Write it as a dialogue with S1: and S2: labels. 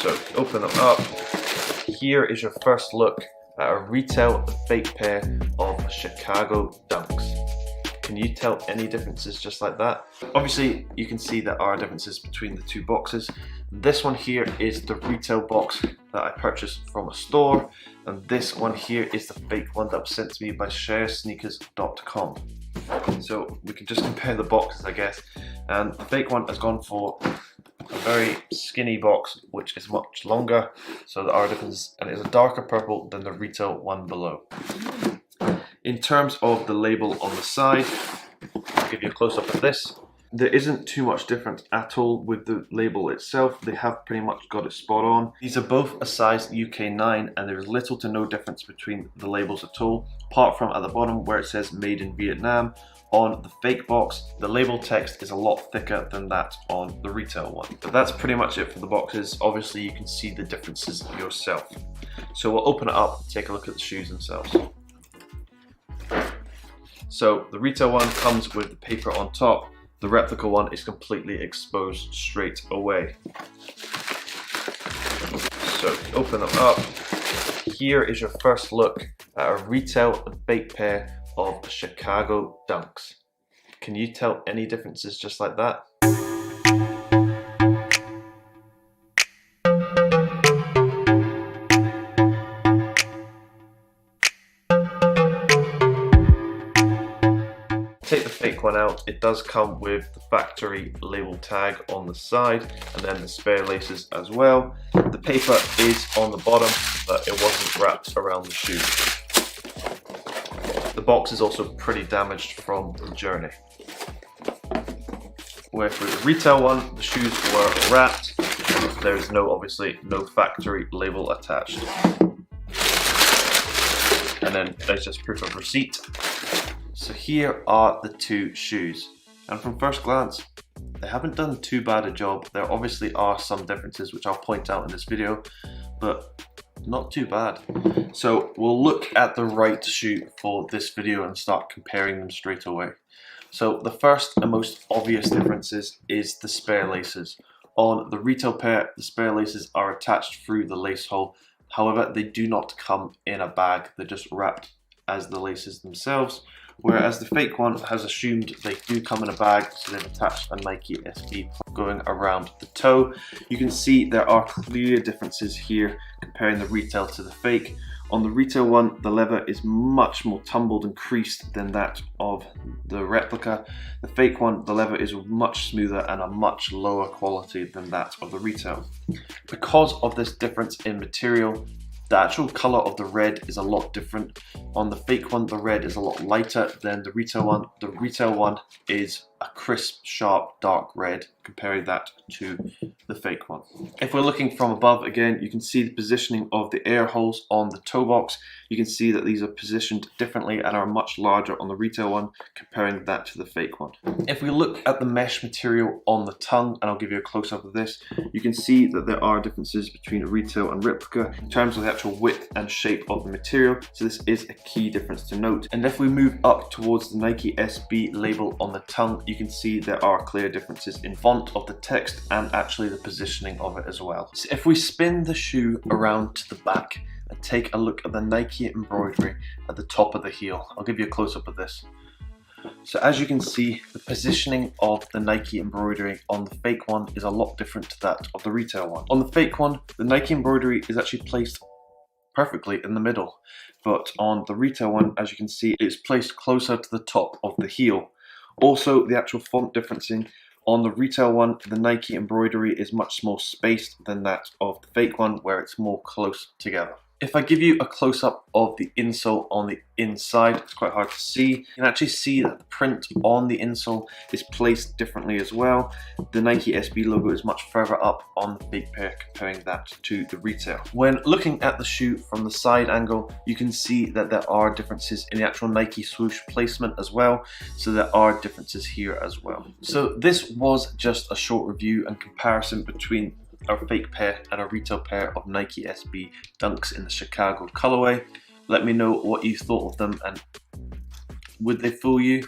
S1: So open them up. Here is your first look at a retail fake pair of Chicago Dunks. Can you tell any differences just like that? Obviously, you can see there are differences between the two boxes. This one here is the retail box that I purchased from a store, and this one here is the fake one that was sent to me by sharesneakers.com. So we can just compare the boxes, I guess. And the fake one has gone for a very skinny box, which is much longer, so there are differences, and it is a darker purple than the retail one below. In terms of the label on the side, I'll give you a close-up of this. There isn't too much difference at all with the label itself. They have pretty much got it spot on. These are both a size UK 9, and there's little to no difference between the labels at all, apart from at the bottom where it says made in Vietnam. On the fake box, the label text is a lot thicker than that on the retail one. But that's pretty much it for the boxes. Obviously, you can see the differences yourself. So we'll open it up and take a look at the shoes themselves. So the retail one comes with the paper on top. The replica one is completely exposed straight away. So open them up. Here is your first look at a retail fake pair of Chicago Dunks. Can you tell any differences just like that? Take the fake one out. It does come with the factory label tag on the side, and then the spare laces as well. The paper is on the bottom, but it wasn't wrapped around the shoe. The box is also pretty damaged from the journey. Where for the retail one, the shoes were wrapped. There is obviously no factory label attached. And then there's just proof of receipt. So here are the two shoes, and from first glance, they haven't done too bad a job. There obviously are some differences which I'll point out in this video, but not too bad. So we'll look at the right shoe for this video and start comparing them straight away. So the first and most obvious differences is the spare laces. On the retail pair, the spare laces are attached through the lace hole. However, they do not come in a bag. They're just wrapped as the laces themselves. Whereas the fake one has assumed they do come in a bag, so they've attached a Nike SB going around the toe. You can see there are clear differences here comparing the retail to the fake. On the retail one, the leather is much more tumbled and creased than that of the replica. The fake one, the leather is much smoother and a much lower quality than that of the retail. Because of this difference in material, the actual color of the red is a lot different. On the fake one, the red is a lot lighter than the retail one. The retail one is a crisp, sharp, dark red, comparing that to the fake one. If we're looking from above again, you can see the positioning of the air holes on the toe box. You can see that these are positioned differently and are much larger on the retail one, comparing that to the fake one. If we look at the mesh material on the tongue, and I'll give you a close-up of this, you can see that there are differences between retail and replica in terms of the actual width and shape of the material, so this is a key difference to note. And if we move up towards the Nike SB label on the tongue, you can see there are clear differences in font of the text and actually the positioning of it as well. So if we spin the shoe around to the back and take a look at the Nike embroidery at the top of the heel, I'll give you a close-up of this. So as you can see, the positioning of the Nike embroidery on the fake one is a lot different to that of the retail one. On the fake one, the Nike embroidery is actually placed perfectly in the middle, but on the retail one, as you can see, it's placed closer to the top of the heel. Also, the actual font differencing on the retail one, the Nike embroidery is much more spaced than that of the fake one, where it's more close together. If I give you a close-up of the insole on the inside, it's quite hard to see. You can actually see that the print on the insole is placed differently as well. The Nike SB logo is much further up on the fake pair, comparing that to the retail. When looking at the shoe from the side angle, you can see that there are differences in the actual Nike swoosh placement as well. So there are differences here as well. So this was just a short review and comparison between a fake pair and a retail pair of Nike SB Dunks in the Chicago colorway. Let me know what you thought of them, and would they fool you?